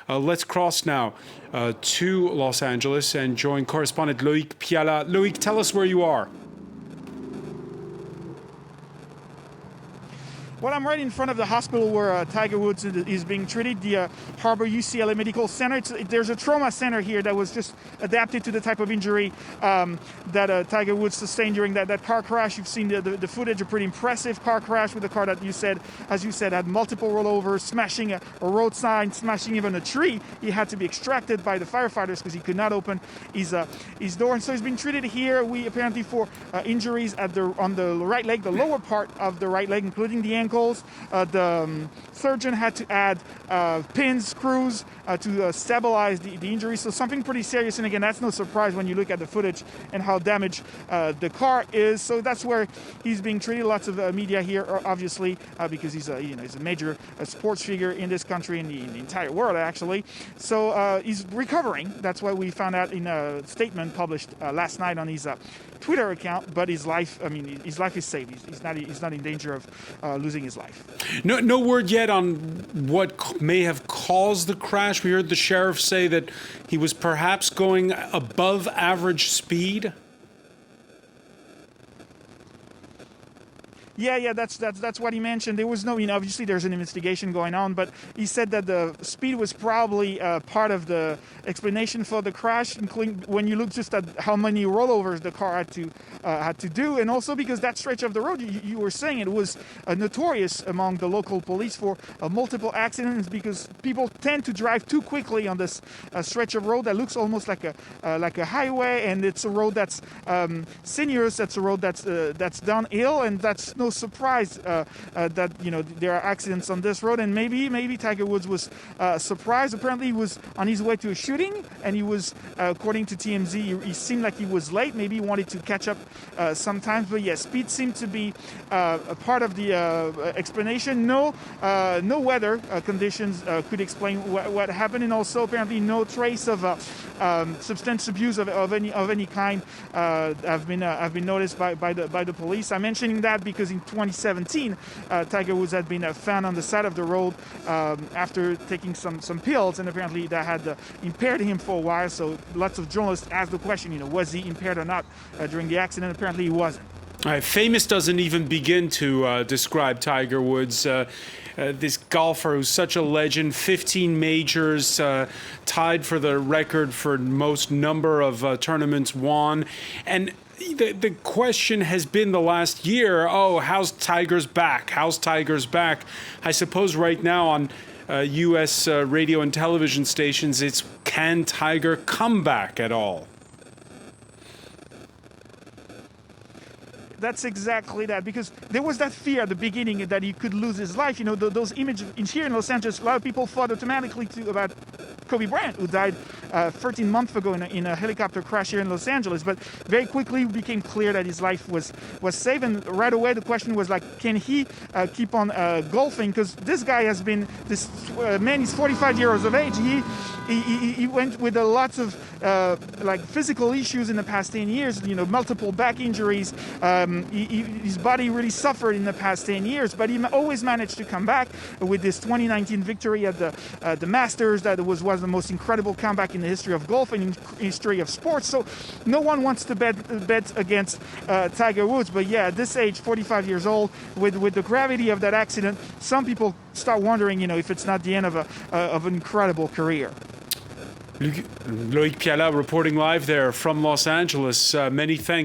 Let's cross now to Los Angeles and join correspondent Loic Pialat. Loic, tell us where you are. Well, I'm right in front of the hospital where Tiger Woods is being treated, the Harbor UCLA Medical Center. There's a trauma center here that was just adapted to the type of injury that Tiger Woods sustained during that car crash. You've seen the footage, a pretty impressive car crash with a car that as you said, had multiple rollovers, smashing a road sign, smashing even a tree. He had to be extracted by the firefighters because he could not open his door. And so he's been treated here, apparently for injuries on the right leg, the lower part of the right leg, including the ankles. The surgeon had to add pins, screws to stabilize the injury. So something pretty serious. And again, that's no surprise when you look at the footage and how damaged the car is. So that's where he's being treated. Lots of media here, obviously, because he's a major sports figure in this country and in the entire world, actually. So he's recovering. That's why we found out in a statement published last night on his Twitter account. But his life is safe. He's not in danger of losing his life. No word yet on what may have caused the crash. We heard the sheriff say that he was perhaps going above average speed. Yeah, that's what he mentioned. There was no, obviously there's an investigation going on, but he said that the speed was probably part of the explanation for the crash, including when you look just at how many rollovers the car had to do, and also because that stretch of the road, you were saying it was notorious among the local police for multiple accidents because people tend to drive too quickly on this stretch of road that looks almost like a highway, and it's a road that's sinuous. That's a road that's downhill, and that's no surprise that there are accidents on this road. And maybe Tiger Woods was surprised. Apparently he was on his way to a shooting, and he was, according to TMZ, he seemed like he was late. Maybe he wanted to catch up sometimes, but yeah, speed seemed to be a part of the explanation. No weather conditions could explain what happened, and also apparently no trace of substance abuse of any kind have been noticed by the police. I'm mentioning that because in 2017, Tiger Woods had been found on the side of the road after taking some pills, and apparently that had impaired him for a while. So lots of journalists asked the question, was he impaired or not during the accident? Apparently he wasn't. Famous doesn't even begin to describe Tiger Woods. This golfer who's such a legend, 15 majors, tied for the record for most number of tournaments won. And the question has been the last year, how's Tiger's back? How's Tiger's back? I suppose right now on U.S. radio and television stations, it's can Tiger come back at all? That's exactly that, because there was that fear at the beginning that he could lose his life. Those images here in Los Angeles, a lot of people thought automatically about Kobe Bryant, who died 13 months ago in a helicopter crash here in Los Angeles. But very quickly it became clear that his life was safe. And right away the question was can he keep on golfing? Because this guy has been, this man is 45 years of age. He went with lots of physical issues in the past 10 years, multiple back injuries. His body really suffered in the past 10 years, but he always managed to come back with this 2019 victory at the Masters. That was the most incredible comeback in the history of golf and in history of sports. So no one wants to bet against Tiger Woods. But yeah, at this age, 45 years old, with the gravity of that accident, some people start wondering, if it's not the end of an incredible career. Loic Pialat reporting live there from Los Angeles. Many thanks.